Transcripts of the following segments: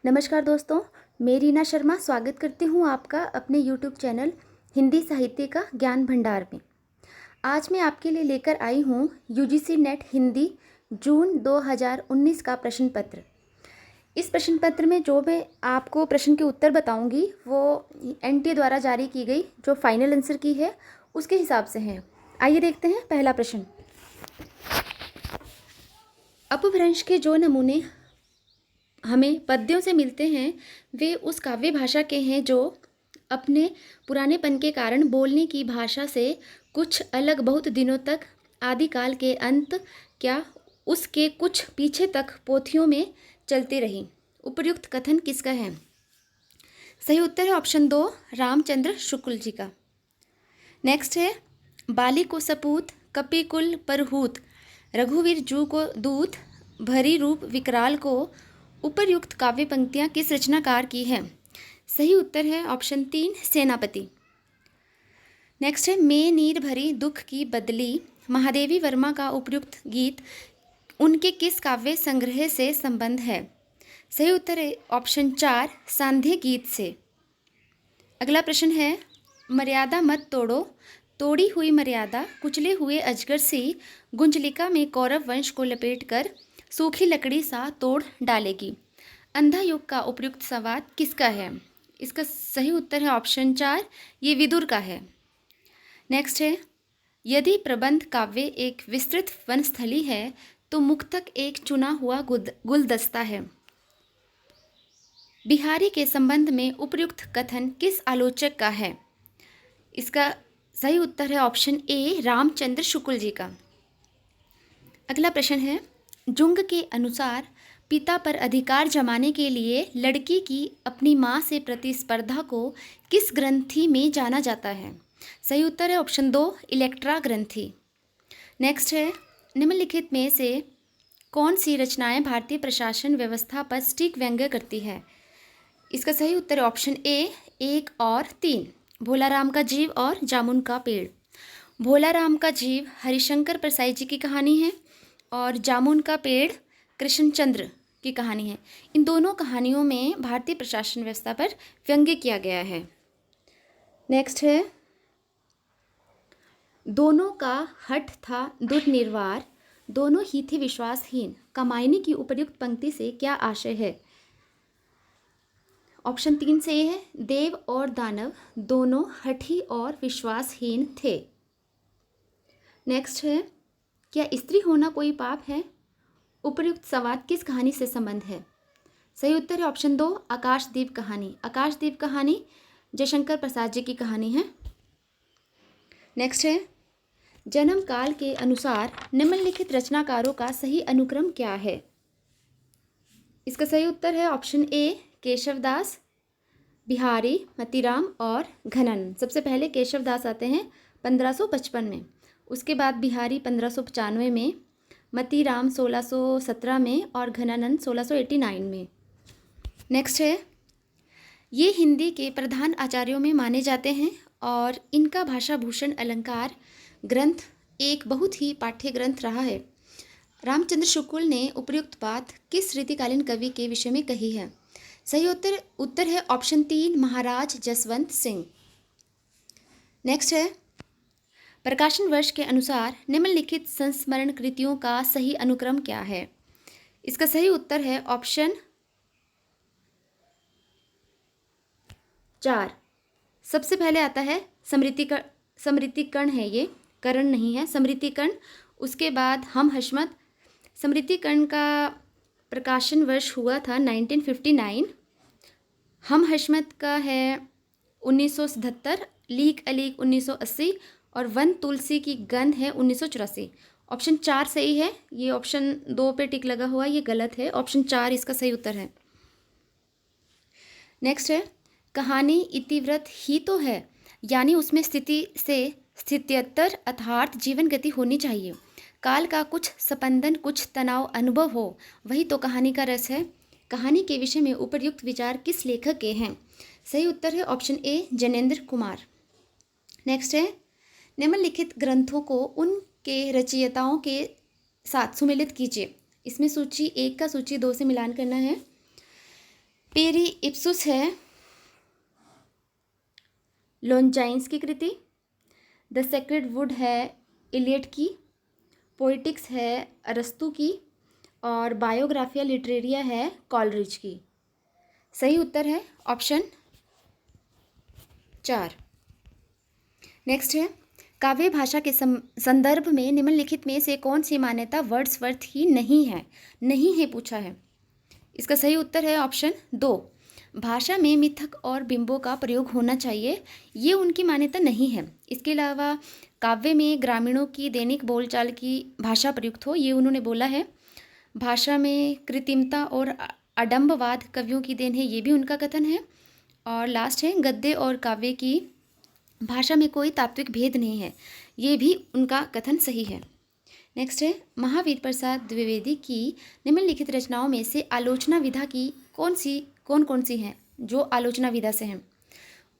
नमस्कार दोस्तों, मैं रीना शर्मा स्वागत करती हूँ आपका अपने यूट्यूब चैनल हिंदी साहित्य का ज्ञान भंडार में। आज मैं आपके लिए लेकर आई हूँ यूजीसी नेट हिंदी जून 2019 का प्रश्न पत्र। इस प्रश्न पत्र में जो मैं आपको प्रश्न के उत्तर बताऊंगी वो एनटीए द्वारा जारी की गई जो फाइनल आंसर की है उसके हिसाब से हैं। आइए देखते हैं पहला प्रश्न। अपभ्रंश के जो नमूने हमें पद्यों से मिलते हैं वे उस काव्य भाषा के हैं जो अपने पुरानेपन के कारण बोलने की भाषा से कुछ अलग बहुत दिनों तक आदिकाल के अंत क्या उसके कुछ पीछे तक पोथियों में चलती रही। उपर्युक्त कथन किसका है? सही उत्तर है ऑप्शन 2 रामचंद्र शुक्ल जी का। नेक्स्ट है बाली को सपूत कपिकुल परहूत रघुवीर जू को दूत भरी रूप विकराल को उपर्युक्त काव्य पंक्तियाँ किस रचनाकार की हैं? सही उत्तर है ऑप्शन 3 सेनापति। नेक्स्ट है मैं नीर भरी दुख की बदली महादेवी वर्मा का उपयुक्त गीत उनके किस काव्य संग्रह से संबंध है? सही उत्तर है ऑप्शन 4 सांध्य गीत से। अगला प्रश्न है मर्यादा मत तोड़ो तोड़ी हुई मर्यादा कुचले हुए अजगर सी गुंजलिका में कौरव वंश को लपेटकर सूखी लकड़ी सा तोड़ डालेगी। अंधा युग का उपयुक्त संवाद किसका है? इसका सही उत्तर है ऑप्शन 4 ये विदुर का है। नेक्स्ट है यदि प्रबंध काव्य एक विस्तृत वनस्थली है तो मुक्तक एक चुना हुआ गुलदस्ता है। बिहारी के संबंध में उपयुक्त कथन किस आलोचक का है? इसका सही उत्तर है ऑप्शन ए रामचंद्र शुक्ल जी का। अगला प्रश्न है जुंग के अनुसार पिता पर अधिकार जमाने के लिए लड़की की अपनी माँ से प्रतिस्पर्धा को किस ग्रंथि में जाना जाता है? सही उत्तर है ऑप्शन 2 इलेक्ट्रा ग्रंथि। नेक्स्ट है निम्नलिखित में से कौन सी रचनाएं भारतीय प्रशासन व्यवस्था पर सटीक व्यंग्य करती है? इसका सही उत्तर है ऑप्शन ए 1 और 3 भोलाराम का जीव और जामुन का पेड़। भोलाराम का जीव हरिशंकर परसाई जी की कहानी है और जामुन का पेड़ कृष्णचंद्र की कहानी है। इन दोनों कहानियों में भारतीय प्रशासन व्यवस्था पर व्यंग्य किया गया है। नेक्स्ट है दोनों का हठ था दुर्निर्वार दोनों ही थे विश्वासहीन कामायनी की उपयुक्त पंक्ति से क्या आशय है? ऑप्शन 3 से ये है देव और दानव दोनों हठी और विश्वासहीन थे। नेक्स्ट है क्या स्त्री होना कोई पाप है? उपयुक्त संवाद किस कहानी से संबंध है? सही उत्तर है ऑप्शन 2 आकाशदीप कहानी। आकाशदीप कहानी जयशंकर प्रसाद जी की कहानी है। नेक्स्ट है जन्म काल के अनुसार निम्नलिखित रचनाकारों का सही अनुक्रम क्या है? इसका सही उत्तर है ऑप्शन ए केशवदास बिहारी मतीराम और घनन। सबसे पहले केशवदास आते हैं 1555 में, उसके बाद बिहारी 1595 में, मतीराम 1617 में और घनानंद 1689 में। नेक्स्ट है ये हिंदी के प्रधान आचार्यों में माने जाते हैं और इनका भाषा भूषण अलंकार ग्रंथ एक बहुत ही पाठ्य ग्रंथ रहा है। रामचंद्र शुक्ल ने उपयुक्त बात किस रीतिकालीन कवि के विषय में कही है? सही उत्तर है ऑप्शन 3 महाराज जसवंत सिंह। नेक्स्ट है प्रकाशन वर्ष के अनुसार निम्नलिखित संस्मरण कृतियों का सही अनुक्रम क्या है? इसका सही उत्तर है ऑप्शन 4। सबसे पहले आता है समृतिकर्ण है, ये करण नहीं है, समृतिकर्ण। उसके बाद हम हशमत। समृतिकर्ण का प्रकाशन वर्ष हुआ था 1959। हम हशमत का है 1977, लीक अलीक 1980 और वन तुलसी की गंध है 1984। ऑप्शन 4 सही है। ये ऑप्शन 2 पे टिक लगा हुआ ये गलत है। ऑप्शन 4 इसका सही उत्तर है। नेक्स्ट है कहानी इतिवृत्त ही तो है यानी उसमें स्थिति से स्थित्यंतर अर्थात जीवन गति होनी चाहिए। काल का कुछ स्पंदन कुछ तनाव अनुभव हो वही तो कहानी का रस है। कहानी के विषय में उपयुक्त विचार किस लेखक के हैं? सही उत्तर है option A Jainendra Kumar. Next है निम्नलिखित ग्रंथों को उनके रचयिताओं के साथ सुमेलित कीजिए। इसमें सूची 1 का सूची 2 से मिलान करना है। पेरी इप्सुस है लोनजाइन्स की कृति। द सेक्रेड वुड है इलियट की। पोइटिक्स है अरस्तु की। और बायोग्राफिया लिटरेरिया है कॉलरिज की। सही उत्तर है ऑप्शन 4। नेक्स्ट है, काव्य भाषा के संदर्भ में निम्नलिखित में से कौन सी मान्यता वर्ड्सवर्थ की नहीं है? नहीं है पूछा है। इसका सही उत्तर है ऑप्शन 2। भाषा में मिथक और बिंबों का प्रयोग होना चाहिए, ये उनकी मान्यता नहीं है। इसके अलावा काव्य में ग्रामीणों की दैनिक बोलचाल की भाषा प्रयुक्त हो, ये उन्होंने बोला है। भाषा में कृत्रिमता और अडम्बवाद कवियों की देन है, ये भी उनका कथन है। और लास्ट है, गद्य और काव्य की भाषा में कोई तात्विक भेद नहीं है, ये भी उनका कथन सही है। नेक्स्ट है, महावीर प्रसाद द्विवेदी की निम्नलिखित रचनाओं में से आलोचना विधा की कौन कौन सी हैं जो आलोचना विधा से हैं?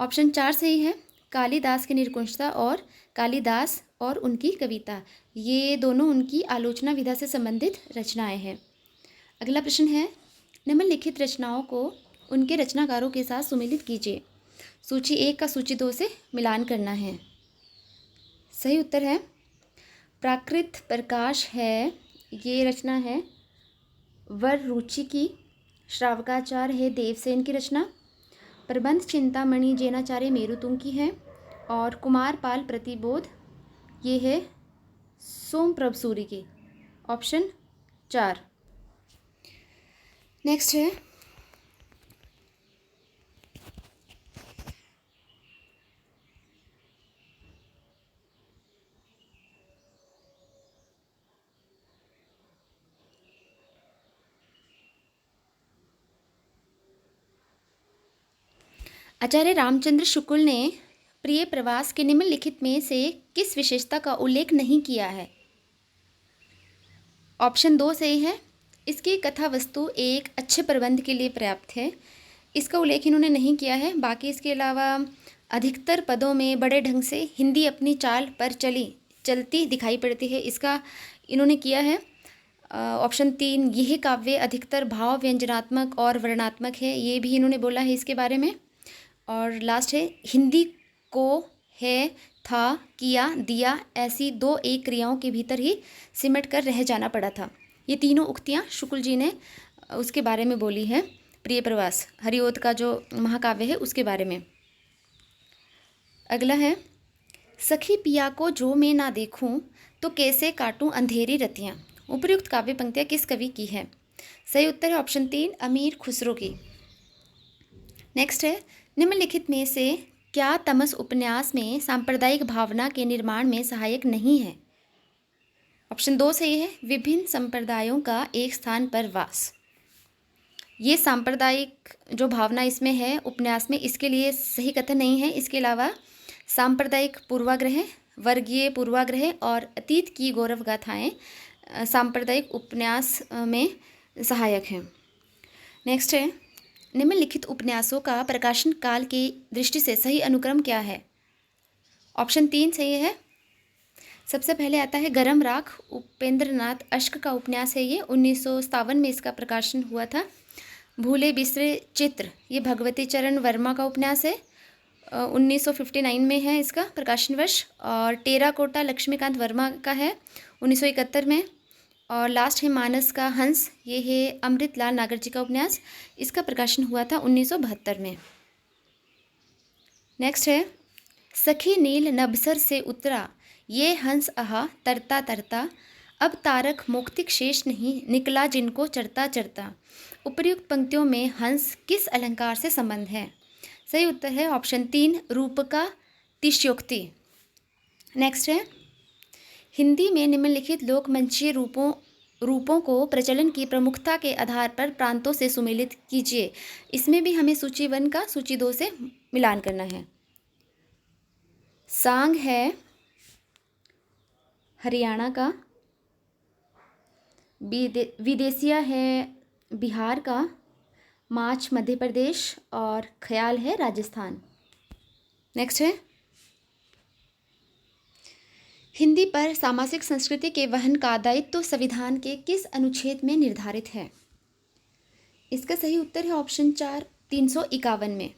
ऑप्शन 4 सही है, कालिदास की निरकुंशता और कालिदास और उनकी कविता, ये दोनों उनकी आलोचना विधा से संबंधित रचनाएं हैं। अगला प्रश्न है, निम्नलिखित रचनाओं को उनके रचनाकारों के साथ सुमेलित कीजिए। सूची 1 का सूची 2 से मिलान करना है। सही उत्तर है प्राकृत प्रकाश है, ये रचना है वर रुचि की। श्रावकाचार है देवसेन की रचना। प्रबंध चिंतामणि जैनाचार्य मेरुतुंग की है। और कुमारपाल प्रतिबोध, ये है सोमप्रभ सूरी की। ऑप्शन 4। नेक्स्ट है, आचार्य रामचंद्र शुक्ल ने प्रिय प्रवास के निम्नलिखित में से किस विशेषता का उल्लेख नहीं किया है? ऑप्शन 2 सही है, इसकी कथा वस्तु एक अच्छे प्रबंध के लिए पर्याप्त है, इसका उल्लेख इन्होंने नहीं किया है। बाकी इसके अलावा अधिकतर पदों में बड़े ढंग से हिंदी अपनी चाल पर चलती दिखाई पड़ती है, इसका इन्होंने किया है। ऑप्शन 3, यह काव्य अधिकतर भाव व्यंजनात्मक और वर्णात्मक है, ये भी इन्होंने बोला है इसके बारे में। और लास्ट है, हिंदी को है, था, किया, दिया ऐसी 2 एक क्रियाओं के भीतर ही सिमट कर रह जाना पड़ा था। ये तीनों उक्तियाँ शुक्ल जी ने उसके बारे में बोली है, प्रिय प्रवास हरिओद का जो महाकाव्य है उसके बारे में। अगला है, सखी पिया को जो मैं ना देखूं तो कैसे काटूं अंधेरी रतियाँ, उपर्युक्त काव्य पंक्तियाँ किस कवि की है? सही उत्तर है ऑप्शन 3, अमीर खुसरो की। नेक्स्ट है, निम्नलिखित में से क्या तमस उपन्यास में सांप्रदायिक भावना के निर्माण में सहायक नहीं है? ऑप्शन 2 सही है, विभिन्न संप्रदायों का एक स्थान पर वास, ये सांप्रदायिक जो भावना इसमें है उपन्यास में, इसके लिए सही कथन नहीं है। इसके अलावा सांप्रदायिक पूर्वाग्रह, वर्गीय पूर्वाग्रह और अतीत की गौरव गाथाएँ सांप्रदायिक उपन्यास में सहायक हैं। नेक्स्ट है, निम्नलिखित उपन्यासों का प्रकाशन काल की दृष्टि से सही अनुक्रम क्या है? ऑप्शन 3 सही है। सबसे पहले आता है गरम राख, उपेंद्रनाथ अश्क का उपन्यास है, ये 1957 में इसका प्रकाशन हुआ था। भूले बिसरे चित्र, ये भगवती चरण वर्मा का उपन्यास है, 1959 में है इसका प्रकाशन वर्ष। और टेराकोटा लक्ष्मीकांत वर्मा का है 1971 में। और लास्ट है मानस का हंस, ये है अमृतलाल नागर जी का उपन्यास, इसका प्रकाशन हुआ था 1972 में। नेक्स्ट है, सखी नील नभसर से उतरा ये हंस अहा तरता तरता, अब तारक मौक्तिक शेष नहीं निकला जिनको चरता चरता, उपर्युक्त पंक्तियों में हंस किस अलंकार से संबंध है? सही उत्तर है ऑप्शन 3, रूपका तिष्योक्ति। नेक्स्ट है, हिंदी में निम्नलिखित लोकमंचीय रूपों को प्रचलन की प्रमुखता के आधार पर प्रांतों से सुमेलित कीजिए। इसमें भी हमें सूची 1 का सूची 2 से मिलान करना है। सांग है हरियाणा का, विदेशिया है बिहार का, माछ मध्य प्रदेश और ख्याल है राजस्थान। नेक्स्ट है, हिंदी पर सामासिक संस्कृति के वहन का दायित्व संविधान के किस अनुच्छेद में निर्धारित है? इसका सही उत्तर है ऑप्शन 4, 351 में।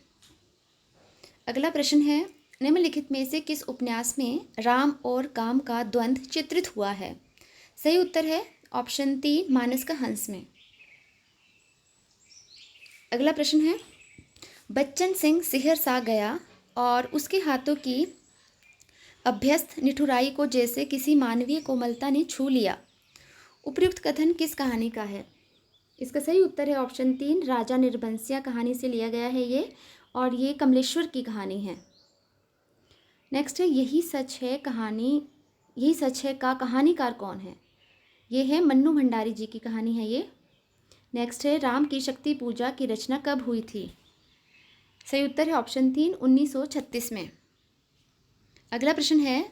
अगला प्रश्न है, निम्नलिखित में से किस उपन्यास में राम और काम का द्वंद्व चित्रित हुआ है? सही उत्तर है ऑप्शन 3, मानस का हंस में। अगला प्रश्न है, बच्चन सिंह सिहर सा गया और उसके हाथों की अभ्यस्त निठुराई को जैसे किसी मानवीय कोमलता ने छू लिया। उपयुक्त कथन किस कहानी का है? इसका सही उत्तर है ऑप्शन 3, राजा निर्बंसिया कहानी से लिया गया है ये, और ये कमलेश्वर की कहानी है। नेक्स्ट है, यही सच है का कहानीकार कौन है? ये है मन्नू भंडारी जी की कहानी है ये। नेक्स्ट है, राम की शक्ति पूजा की रचना कब हुई थी? सही उत्तर है ऑप्शन 3, 1936 में। अगला प्रश्न है,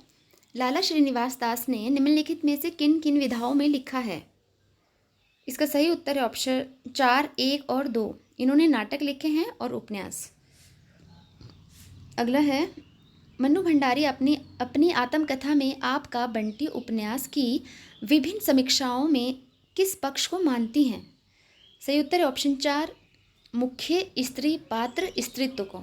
लाला श्रीनिवास दास ने निम्नलिखित में से किन किन विधाओं में लिखा है? इसका सही उत्तर है ऑप्शन 4, 1 और 2। इन्होंने नाटक लिखे हैं और उपन्यास। अगला है, मन्नू भंडारी अपनी आत्मकथा में आपका बंटी उपन्यास की विभिन्न समीक्षाओं में किस पक्ष को मानती हैं? सही उत्तर है ऑप्शन 4, मुख्य स्त्री पात्र स्त्रीत्व को।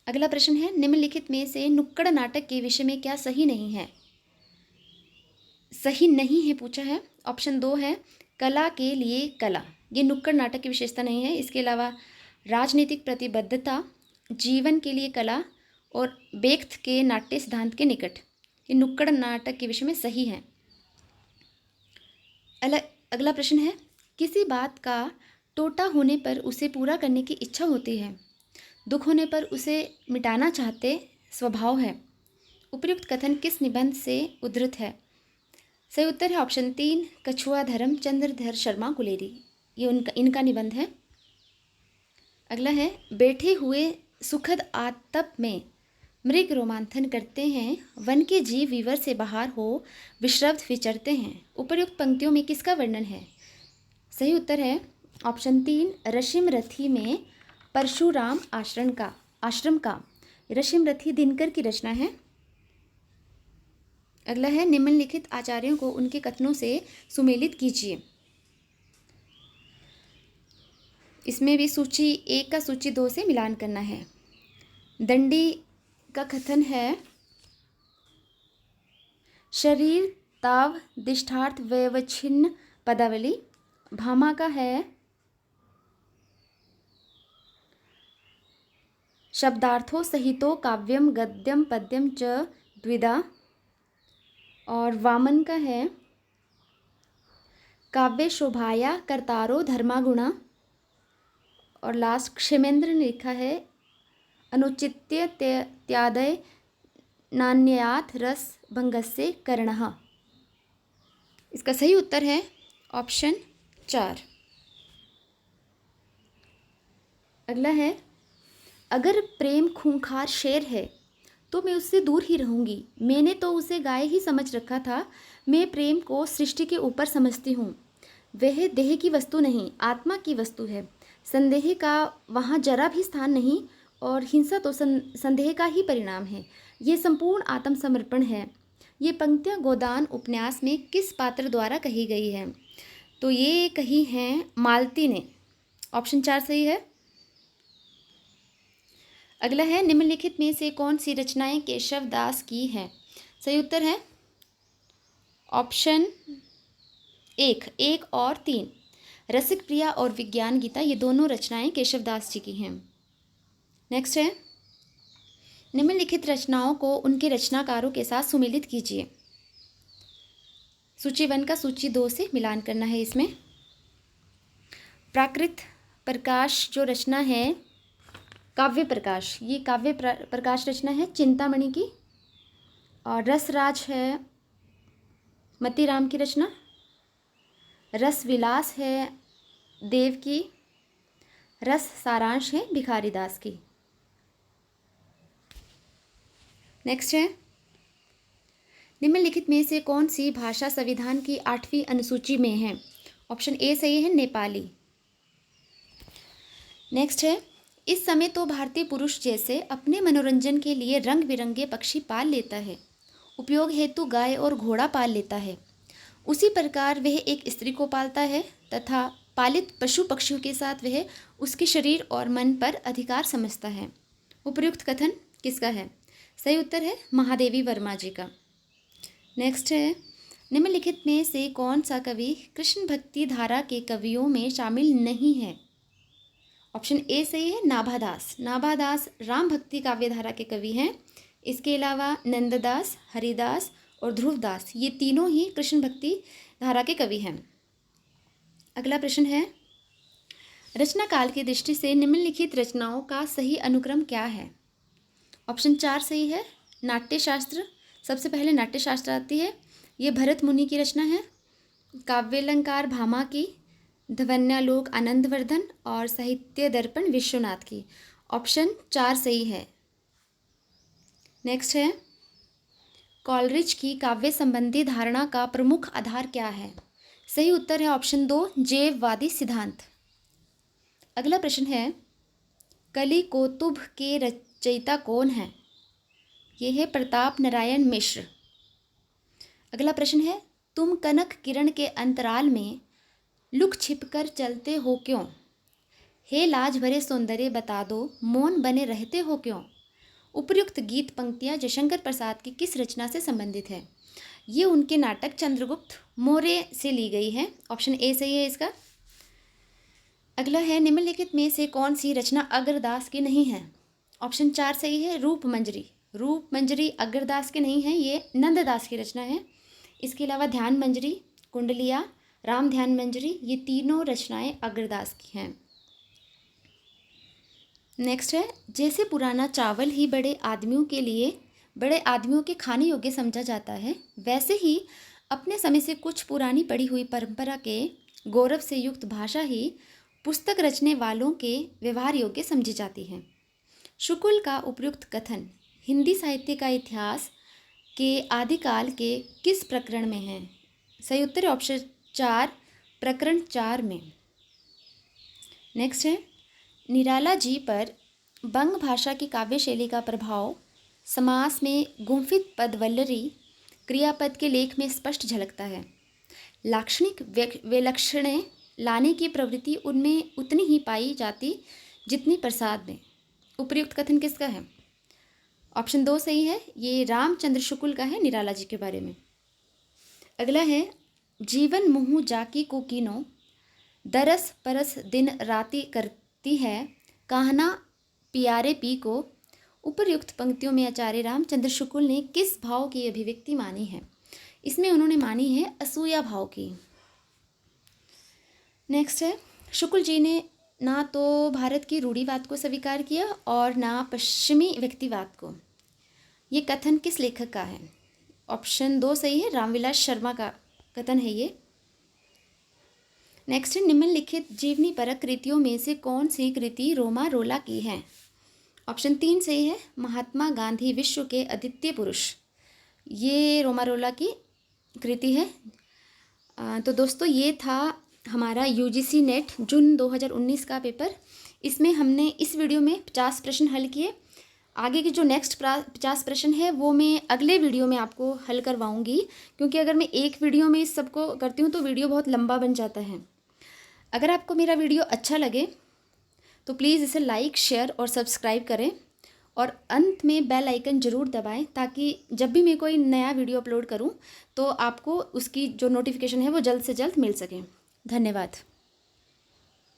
अगला प्रश्न है, निम्नलिखित में से नुक्कड़ नाटक के विषय में क्या सही नहीं है? सही नहीं है पूछा है। ऑप्शन 2 है, कला के लिए कला। ये नुक्कड़ नाटक की विशेषता नहीं है। इसके अलावा राजनीतिक प्रतिबद्धता, जीवन के लिए कला और बेख्त के नाट्य सिद्धांत के निकट, ये नुक्कड़ नाटक के विषय में सही है। अगला प्रश्न है, किसी बात का टोटा होने पर उसे पूरा करने की इच्छा होती है, दुख होने पर उसे मिटाना चाहते स्वभाव है। उपयुक्त कथन किस निबंध से उद्धृत है? सही उत्तर है ऑप्शन 3, कछुआ धर्म चंद्रधर शर्मा गुलेरी। ये इनका निबंध है। अगला है, बैठे हुए सुखद आतप में मृग रोमांथन करते हैं, वन के जीव विवर से बाहर हो विश्रब्द विचरते हैं। उपर्युक्त पंक्तियों में किसका वर्णन है? सही उत्तर है ऑप्शन 3, रशिम रथी में परशुराम आश्रम का। रशिम रथी दिनकर की रचना है। अगला है, निम्नलिखित आचार्यों को उनके कथनों से सुमेलित कीजिए। इसमें भी सूची 1 का सूची 2 से मिलान करना है। दंडी का कथन है, शरीर ताव दिष्टार्थ व्यवच्छिन्न पदावली। भामा का है, शब्दार्थों सहितो काव्यम गद्यम पद्यम च द्विधा। और वामन का है, काव्य शोभाया कर्तारो धर्मागुणा। और लास्ट क्षेमेंद्र ने लिखा है, अनुचित्य त्यादय नान्यात रस भंगस्य करणः। इसका सही उत्तर है ऑप्शन 4। अगला है, अगर प्रेम खूंखार शेर है तो मैं उससे दूर ही रहूँगी। मैंने तो उसे गाय ही समझ रखा था। मैं प्रेम को सृष्टि के ऊपर समझती हूँ। वह देह की वस्तु नहीं, आत्मा की वस्तु है। संदेह का वहाँ जरा भी स्थान नहीं, और हिंसा तो संदेह का ही परिणाम है। ये संपूर्ण आत्मसमर्पण है। ये पंक्तियाँ गोदान उपन्यास में किस पात्र द्वारा कही गई है? तो ये कही हैं मालती ने। ऑप्शन 4 सही है। अगला है, निम्नलिखित में से कौन सी रचनाएं केशव दास की हैं? सही उत्तर है ऑप्शन 1 और 3। रसिक प्रिया और विज्ञान गीता, ये दोनों रचनाएं केशव दास जी की हैं। नेक्स्ट है, निम्नलिखित रचनाओं को उनके रचनाकारों के साथ सुमेलित कीजिए। सूची 1 का सूची 2 से मिलान करना है। इसमें प्राकृत प्रकाश जो रचना है, काव्य प्रकाश, ये काव्य प्रकाश रचना है चिंतामणि की। और रसराज है मतीराम की रचना। रस विलास है देव की। रस सारांश है भिखारी दास की। नेक्स्ट है, निम्नलिखित में से कौन सी भाषा संविधान की 8वीं अनुसूची में है? ऑप्शन ए सही है, नेपाली। नेक्स्ट है, इस समय तो भारतीय पुरुष जैसे अपने मनोरंजन के लिए रंग बिरंगे पक्षी पाल लेता है, उपयोग हेतु गाय और घोड़ा पाल लेता है, उसी प्रकार वह एक स्त्री को पालता है तथा पालित पशु पक्षियों के साथ वह उसके शरीर और मन पर अधिकार समझता है। उपयुक्त कथन किसका है? सही उत्तर है महादेवी वर्मा जी का। नेक्स्ट है, निम्नलिखित में से कौन सा कवि कृष्ण भक्ति धारा के कवियों में शामिल नहीं है? ऑप्शन ए सही है, नाभादास। नाभादास राम भक्ति काव्य धारा के कवि हैं। इसके अलावा नंददास, हरिदास और ध्रुवदास, ये तीनों ही कृष्ण भक्ति धारा के कवि हैं। अगला प्रश्न है, रचना काल की दृष्टि से निम्नलिखित रचनाओं का सही अनुक्रम क्या है? ऑप्शन 4 सही है, नाट्यशास्त्र। सबसे पहले नाट्यशास्त्र आती है, ये भरत मुनि की रचना है। काव्यालंकार भामा की, ध्वन्यालोक आनंदवर्धन और साहित्य दर्पण विश्वनाथ की। ऑप्शन 4 सही है। नेक्स्ट है, कॉलरिज की काव्य संबंधी धारणा का प्रमुख आधार क्या है? सही उत्तर है ऑप्शन 2, जैववादी सिद्धांत। अगला प्रश्न है, कलि कौतुभ के रचयिता कौन है? ये है प्रताप नारायण मिश्र। अगला प्रश्न है, तुम कनक किरण के अंतराल में लुक छिप कर चलते हो क्यों? हे लाज भरे सौंदर्य बता दो, मौन बने रहते हो क्यों? उपर्युक्त गीत पंक्तियां जयशंकर प्रसाद की किस रचना से संबंधित है? ये उनके नाटक चंद्रगुप्त मौर्य से ली गई है। ऑप्शन ए सही है इसका। अगला है, निम्नलिखित में से कौन सी रचना अग्रदास की नहीं है? ऑप्शन 4 सही है, रूपमंजरी। रूपमंजरी अग्रदास की नहीं है, ये नंददास की रचना है। इसके अलावा ध्यान मंजरी, कुंडलिया, राम ध्यान मंजरी, ये तीनों रचनाएं अग्रदास की हैं। नेक्स्ट है, जैसे पुराना चावल ही बड़े आदमियों के खाने योग्य समझा जाता है, वैसे ही अपने समय से कुछ पुरानी पड़ी हुई परंपरा के गौरव से युक्त भाषा ही पुस्तक रचने वालों के व्यवहार योग्य समझी जाती है। शुकुल का उपयुक्त कथन हिंदी साहित्य का इतिहास के आदिकाल के किस प्रकरण में है? सही उत्तर है ऑप्शन 4, प्रकरण 4 में। नेक्स्ट है, निराला जी पर बंग भाषा की काव्य शैली का प्रभाव समास में गुंफित पदवल्लरी क्रियापद के लेख में स्पष्ट झलकता है। लाक्षणिक विलक्षणे लाने की प्रवृत्ति उनमें उतनी ही पाई जाती जितनी प्रसाद में। उपयुक्त कथन किसका है? ऑप्शन 2 सही है, ये रामचंद्र शुक्ल का है, निराला जी के बारे में। अगला है, जीवन मुँह जाकी को कीनो, दरस परस दिन राति करती है, कहना पियारे पी को। उपर्युक्त पंक्तियों में आचार्य रामचंद्र शुक्ल ने किस भाव की अभिव्यक्ति मानी है? इसमें उन्होंने मानी है असूया भाव की। नेक्स्ट है, शुक्ल जी ने ना तो भारत की रूढ़िवाद को स्वीकार किया और ना पश्चिमी व्यक्तिवाद को। ये कथन किस लेखक का है? ऑप्शन 2 सही है, रामविलास शर्मा का कथन है ये। नेक्स्ट है, निम्नलिखित जीवनी परक कृतियों में से कौन सी कृति रोमा रोला की है? ऑप्शन 3 सही है, महात्मा गांधी विश्व के अद्वितीय पुरुष, ये रोमा रोला की कृति है। तो दोस्तों, ये था हमारा यूजीसी नेट जून 2019 का पेपर। इसमें हमने इस वीडियो में 50 प्रश्न हल किए। आगे के जो नेक्स्ट 50 प्रश्न है वो मैं अगले वीडियो में आपको हल करवाऊंगी, क्योंकि अगर मैं एक वीडियो में इस सबको करती हूँ तो वीडियो बहुत लंबा बन जाता है। अगर आपको मेरा वीडियो अच्छा लगे तो प्लीज़ इसे लाइक, शेयर और सब्सक्राइब करें, और अंत में बेल आइकन ज़रूर दबाएं, ताकि जब भी मैं कोई नया वीडियो अपलोड करूं तो आपको उसकी जो नोटिफिकेशन है वो जल्द से जल्द मिल सके। धन्यवाद।